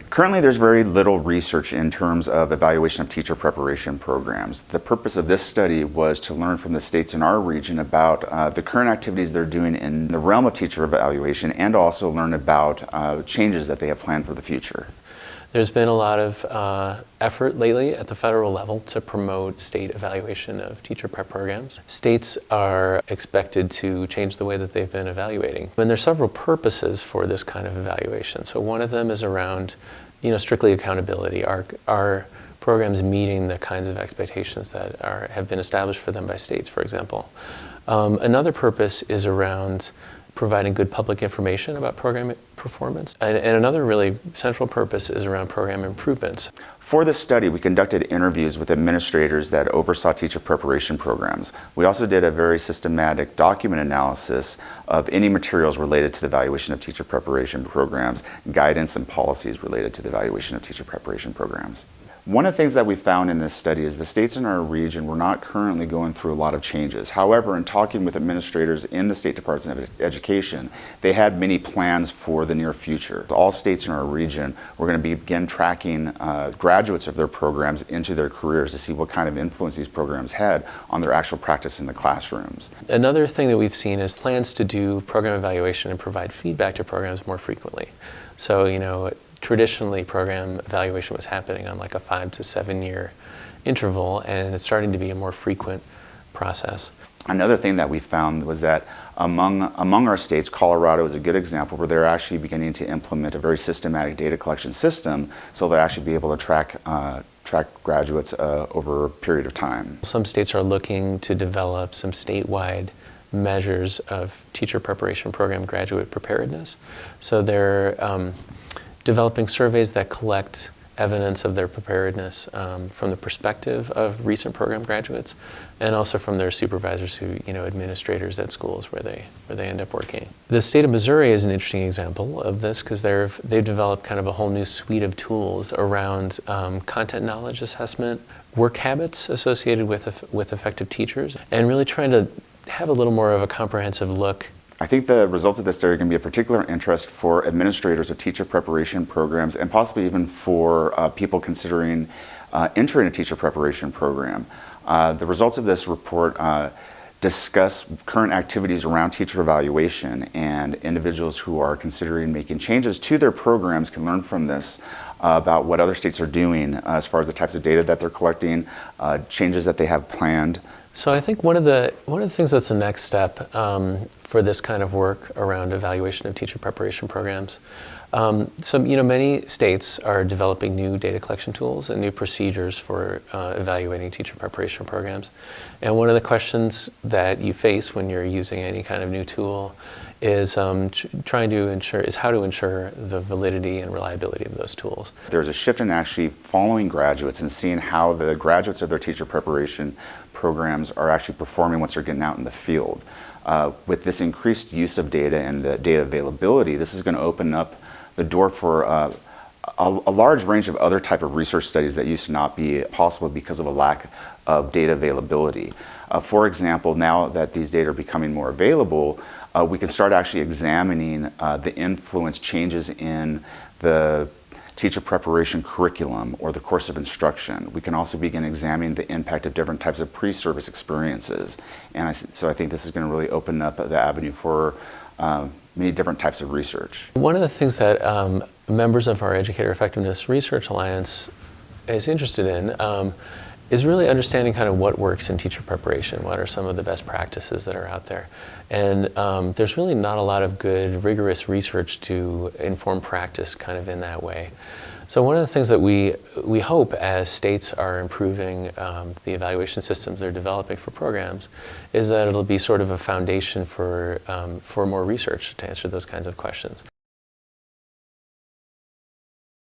Currently, there's very little research in terms of evaluation of teacher preparation programs. The purpose of this study was to learn from the states in our region about the current activities they're doing in the realm of teacher evaluation, and also learn about changes that they have planned for the future. There's been a lot of effort lately at the federal level to promote state evaluation of teacher prep programs. States are expected to change the way that they've been evaluating. And there's several purposes for this kind of evaluation. So one of them is around, strictly accountability. Are programs meeting the kinds of expectations that have been established for them by states, for example? Another purpose is around providing good public information about program performance. And another really central purpose is around program improvements. For this study, we conducted interviews with administrators that oversaw teacher preparation programs. We also did a very systematic document analysis of any materials related to the evaluation of teacher preparation programs, guidance and policies related to the evaluation of teacher preparation programs. One of the things that we found in this study is the states in our region were not currently going through a lot of changes. However, in talking with administrators in the State Department of Education, they had many plans for the near future. All states in our region were going to begin tracking graduates of their programs into their careers to see what kind of influence these programs had on their actual practice in the classrooms. Another thing that we've seen is plans to do program evaluation and provide feedback to programs more frequently. So, traditionally, program evaluation was happening on like a 5 to 7 year interval, and it's starting to be a more frequent process. Another thing that we found was that among our states, Colorado is a good example where they're actually beginning to implement a very systematic data collection system, so they'll actually be able to track graduates over a period of time. Some states are looking to develop some statewide measures of teacher preparation program graduate preparedness. So they're developing surveys that collect evidence of their preparedness from the perspective of recent program graduates, and also from their supervisors, administrators at schools where they end up working. The state of Missouri is an interesting example of this because they've developed kind of a whole new suite of tools around content knowledge assessment, work habits associated with effective teachers, and really trying to have a little more of a comprehensive look. I think the results of this study are going to be of particular interest for administrators of teacher preparation programs, and possibly even for people considering entering a teacher preparation program. The results of this report discuss current activities around teacher evaluation, and individuals who are considering making changes to their programs can learn from this about what other states are doing as far as the types of data that they're collecting, changes that they have planned. So I think one of the things that's the next step for this kind of work around evaluation of teacher preparation programs. Many states are developing new data collection tools and new procedures for evaluating teacher preparation programs. And one of the questions that you face when you're using any kind of new tool is how to ensure the validity and reliability of those tools. There's a shift in actually following graduates and seeing how the graduates of their teacher preparation programs are actually performing once they're getting out in the field. With this increased use of data and the data availability, this is going to open up the door for a large range of other type of research studies that used to not be possible because of a lack of data availability. For example, now that these data are becoming more available, we can start actually examining the influence changes in the teacher preparation curriculum or the course of instruction. We can also begin examining the impact of different types of pre-service experiences. And so I think this is going to really open up the avenue for many different types of research. One of the things that members of our Educator Effectiveness Research Alliance is interested in is really understanding kind of what works in teacher preparation, what are some of the best practices that are out there. And there's really not a lot of good, rigorous research to inform practice kind of in that way. So one of the things that we hope as states are improving the evaluation systems they're developing for programs is that it'll be sort of a foundation for more research to answer those kinds of questions.